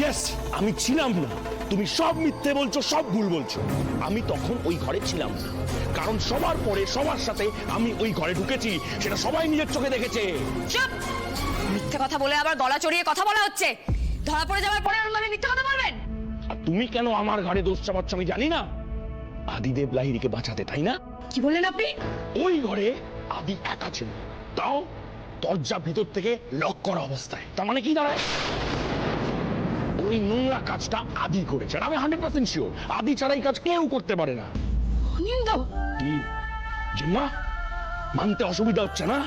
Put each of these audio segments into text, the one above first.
Yes, আমি ছিলাম না। তুমি সব মিথ্যে বলছো, সব ভুল বলছো। আমি তখন ওই ঘরে ছিলাম না, কারণ সবার পরে সবার সাথে আমি ওই ঘরে ঢুকেছি, সেটা সবাই নিজের চোখে দেখেছে। চুপ! মিথ্যে কথা বলে আবার গলা চড়িয়ে কথা বলা হচ্ছে। ধরা পড়ে যাওয়ার পরে আপনি মিথ্যে কথা বলবেন? আর তুমি কেন আমার ঘরে দোষ চাপাচ্ছ আমি জানি না। আদিদেব লাহিড়িকে বাঁচাতে, তাই না? কি বললেন আপনি? ওই ঘরে আদি একা ছিল, তাও দরজা ভিতর থেকে লক করা অবস্থায়। তার মানে কি দাঁড়ায়? ওই নোংরা কাজটা আদি করেছে। আমি 100% শিওর আদি ছাড়া এই কাজ কেউ করতে পারে না। কি জিম্মা, মানতে অসুবিধা হচ্ছে না?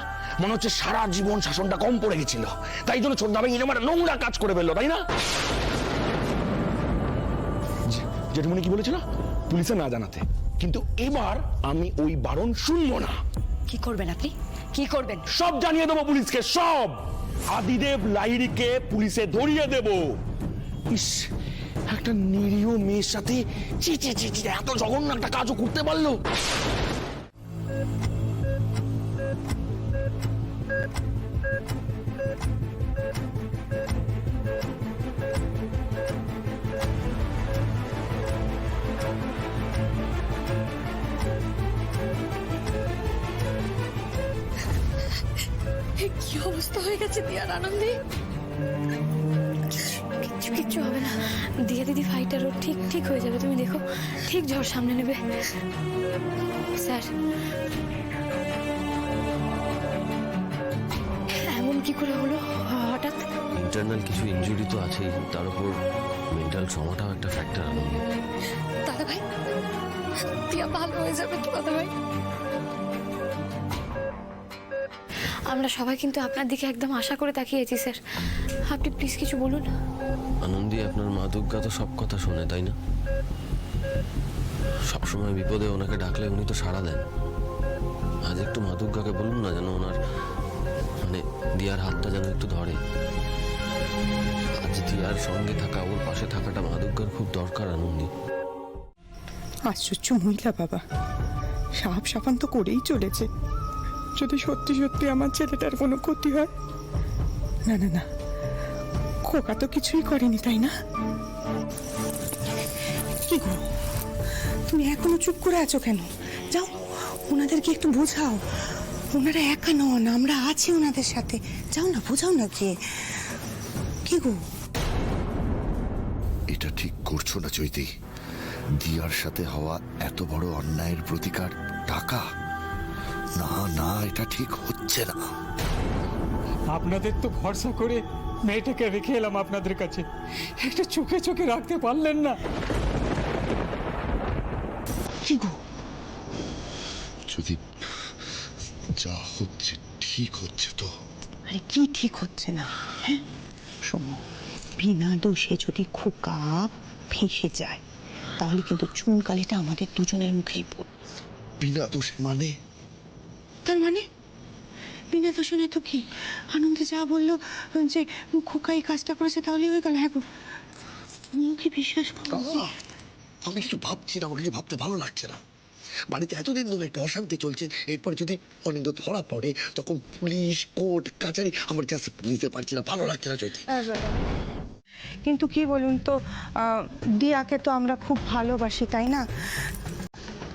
মনে হচ্ছে সারা জীবন শাসনটা কম পড়ে গেছিল, তাই জন্য ছোটদা ভাই এরকম একটা নোংরা কাজ করে ফেললো, তাই না? জেঠুমনি কি বলেছিল? পুলিশে না জানাতে। কিন্তু এবার আমি ওই বারণ শুনবো না। কি করবেন আপনি? কি করবেন? সব জানিয়ে দেবো পুলিশকে, সব। আদিদেব লাহিড়িকে পুলিশে ধরিয়ে দেব। ইস, একটা নিরীহ মেয়ের সাথে চি চি চি চি, এত জঘন্য একটা কাজও করতে পারলো। কি অবস্থা হয়ে গেছে দিয়ার আনন্দে? কিচ্ছু কিচ্ছু হবে না দিয়া দিদি, ফাইটার ও ঠিক ঠিক হয়ে যাবে, তুমি দেখো ঠিক ঝড় সামনে নেবে। স্যার, এমন কি করে হলো হঠাৎ? ইন্টারনাল কিছু ইনজুরি তো আছেই, তার উপর মেন্টাল ট্রমাটাও একটা ফ্যাক্টর। আনন্দ দাদা ভাই, দিয়া ভালো হয়ে যাবে তো দাদা ভাই। আমরা সবাই কিন্তু আপনার দিকে একদম আশা করে তাকিয়েছি স্যার, আপনি প্লিজ কিছু বলুন। আনন্দি, আপনার মা দুর্গা তো সব কথা শোনে, তাই না? সবসময় বিপদে ওনাকে ডাকলে উনি তো সাড়া দেন। আজ একটু মা দুর্গাকে বলুন না, যেন ওনার মানে দিয়ার হাতটা যেন একটু ধরে। আজ দিয়ার সঙ্গে থাকা, ওর পাশে থাকাটা মা দুর্গার খুব দরকার। আনন্দি, আশ্চর্য মহিলা বাবা, সাপ সাপান তো করেই চলেছে। যদি সত্যি সত্যি আমার ছেলেটার কোনো ক্ষতি হয়। না না না, খোকা তো কিছুই করেনি, তাই না? কি গো, তুমি এখনো চুপ করে আছো কেন? যাও, ওনাদেরকে একটু বোঝাও। ওনারা একা নন, আমরা আছি ওনাদের সাথে। যাও না, বোঝাও না। কি গো? এটা ঠিক করছো না চৈতি। দিয়ার সাথে হওয়া এত বড় অন্যায়ের প্রতিকার টাকা? না না, এটা ঠিক হচ্ছে না। আপনাদের তো ভরসা করে মেয়েটাকে রেখে এলাম আপনাদের কাছে, একটা চোখে চোখে রাখতে পারলেন না। কি গো, যদি যা হচ্ছে ঠিক হচ্ছে তো? আরে কি ঠিক হচ্ছে না? হ্যাঁ শোনো, বিনা দোষে যদি খোকা ফেঁসে যায় তাহলে কিন্তু চুনকালিটা আমাদের দুজনের মুখেই পড়বে। বিনা দোষে মানে? তার মানে বিনা দোষে নয় তো কি? আনন্দে যা বললো যে খোকা এই কাজটা করেছে, তাহলে হয়ে গেল। হ্যাঁ গো, তুমিও কি বিশ্বাস করো? আমি কিছু ভাবছি না, আমার কিছু ভাবতে ভালো লাগছে না। বাড়িতে এতদিন ধরে একটা অশান্তি চলছে, এরপরে যদি অনিন্দ ধরা পড়ে তখন পুলিশ, কোর্ট কাছারি, আমার জাস্ট বুঝতে পারছি না, ভালো লাগছে না চৈতি। কিন্তু কি বলুন তো, দিয়াকে তো আমরা খুব ভালোবাসি, তাই না?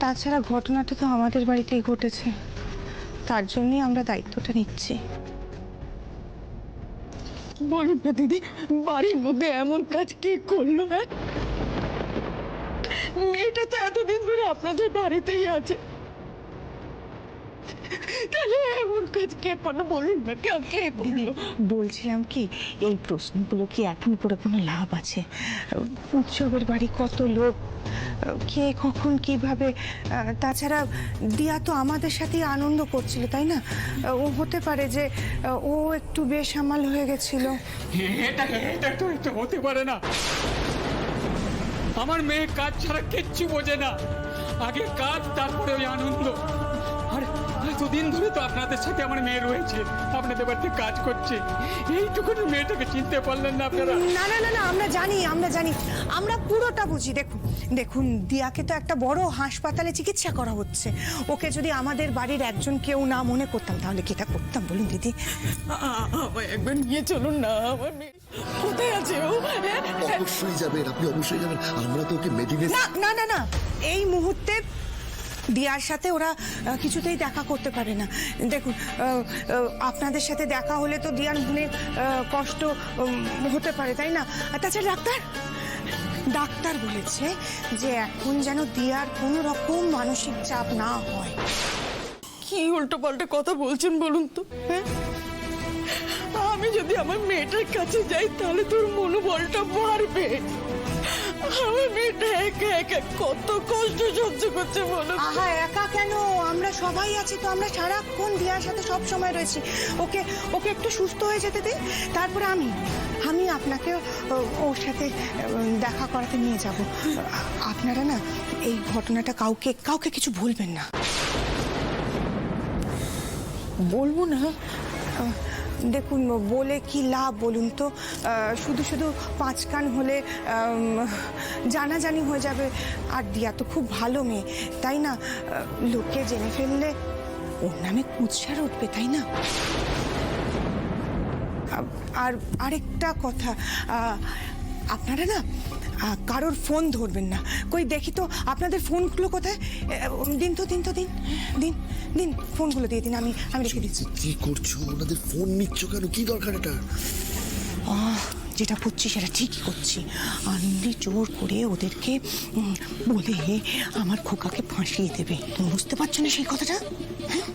তাছাড়া ঘটনাটা তো আমাদের বাড়িতেই ঘটেছে, তার জন্যই আমরা দায়িত্বটা নিচ্ছি। বলুন না দিদি, বাড়ির মধ্যে এমন কাজ কে করলো? হ্যাঁ, মেয়েটা তো এতদিন ধরে আপনাদের বাড়িতেই আছে, তাহলে এমন কাজ কে করলো? বলুন না, কে করলো? বলছিলাম কি, এই প্রশ্নগুলো কি এখন করে কোনো লাভ আছে? উৎসবের বাড়ি, কত লোক, কে কখন কিভাবে। তাছাড়া দিয়া তো আমাদের সাথেই আনন্দ করছিল, তাই না? ও হতে পারে যে ও একটু বেসামাল হয়ে গেছিল। এটা তো হতে পারে না। আমার মেয়ে কাজ ছাড়া কিচ্ছু বোঝে না, আগে কাজ তারপরে ওই আনন্দ। আর এতদিন ধরে তো আপনাদের সাথে আমার মেয়ে রয়েছে, আপনাদের বাড়িতে কাজ করছে, এইটুকুনি মেয়েটাকে চিনতে পারলেন না আপনারা? না না না না, আমরা জানি, আমরা পুরোটা বুঝি। দেখুন দিয়াকে তো একটা বড় হাসপাতালে চিকিৎসা করা হচ্ছে। ওকে যদি আমাদের বাড়ির একজন কেউ না মনে করতাম তাহলে কি এটা করতাম বলুন দিদি? আমায় একবার নিয়ে চলুন না, আমার মেয়ে কোথায় আছে ও? অবশ্যই যাবেন, আপনি অবশ্যই যাবেন। আমরা তো ওকে মেডিকেল। না না না না, এই মুহূর্তে দিয়ার সাথে ওরা কিছুতেই দেখা করতে পারে না। দেখুন আপনাদের সাথে দেখা হলে তো দিয়ার মনে কষ্ট হতে পারে, তাই না? আর তাছাড়া ডাক্তার বলেছে যে এখন যেন দিয়ার কোনো রকম মানসিক চাপ না হয়। কি উল্টো পাল্টা কথা বলছেন বলুন তো? হ্যাঁ, আমি যদি আমার মেয়েটার কাছে যাই তাহলে তোর মনোবলটা বাড়বে। আমার মেয়েটা একা একা কত কষ্ট সহ্য করছে বলো। আহা, একা কেন? আমরা সবাই আছি তো, আমরা সারাক্ষণ দিয়ার সাথে সব সময় রয়েছি। ওকে একটু সুস্থ হয়ে যেতে দিন, তারপরে আমি আপনাকে ওর সাথে দেখা করাতে নিয়ে যাব। আপনারা না এই ঘটনাটা কাউকে কিছু বলবেন না। বলবো না? দেখুন বলে কি লাভ বলুন তো? শুধু পাঁচ কান হলে জানাজানি হয়ে যাবে। আর দিয়া তো খুব ভালো মেয়ে, তাই না? লোকে জেনে ফেললে ওর নামে কুৎসার উঠবে, তাই না? আর আরেকটা কথা, আপনারা না কারোর ফোন ধরবেন না। কই দেখি তো আপনাদের ফোনগুলো কোথায়? দিন ফোনগুলো দিয়ে দিন, আমি রেখে দিচ্ছি। কি করছো? ওনাদের ফোন নিচ্ছ কেন? কি দরকার এটা? যেটা করছি সেটা ঠিকই করছি। আনন্দি জোর করে ওদেরকে বলে আমার খোকাকে ফাঁসিয়ে দেবে। তুমি বুঝতে পারছো না সেই কথাটা? হ্যাঁ,